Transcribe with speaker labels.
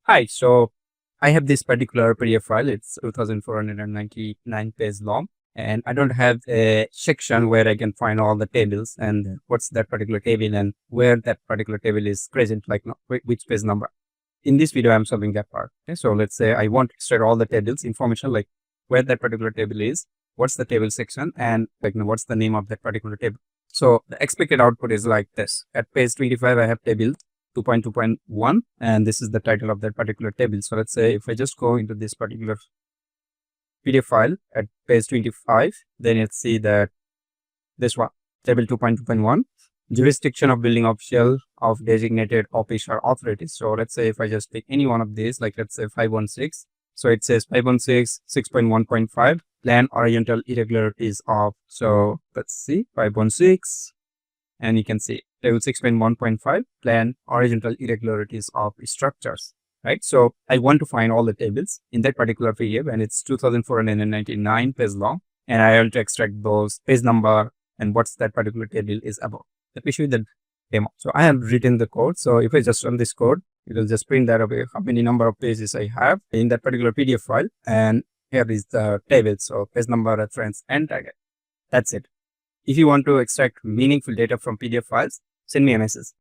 Speaker 1: Hi, so I have this particular PDF file. It's 2499 pages long, and I don't have a section where I can find all the tables and what's that particular table and where that particular table is present, like which page number. In this video, I'm solving that part. Okay, so let's say I want to extract all the tables information, like where that particular table is, what's the table section, and what's the name of that particular table. So the expected output is like this. At page 25, I have table 2.2.1, and this is the title of that particular table. So let's say if I just go into this particular PDF file at page 25, then you'll see that this one, table 2.2.1, jurisdiction of building official of designated office or authority. So let's say if I just take any one of these, like let's say 516, so it says 516 6.1.5 plan horizontal irregularities of, so let's see 516, and you can see table 6.1.5 plan horizontal irregularities of structures, right? So I want to find all the tables in that particular PDF, and it's 2499 pages long, and I want to extract those page number and what's that particular table is about. Let me show you the demo. So I have written the code. So if I just run this code, it will just print that away how many number of pages I have in that particular PDF file, and here is the table. So page number, reference, and target. That's it. If you want to extract meaningful data from PDF files, send me a message.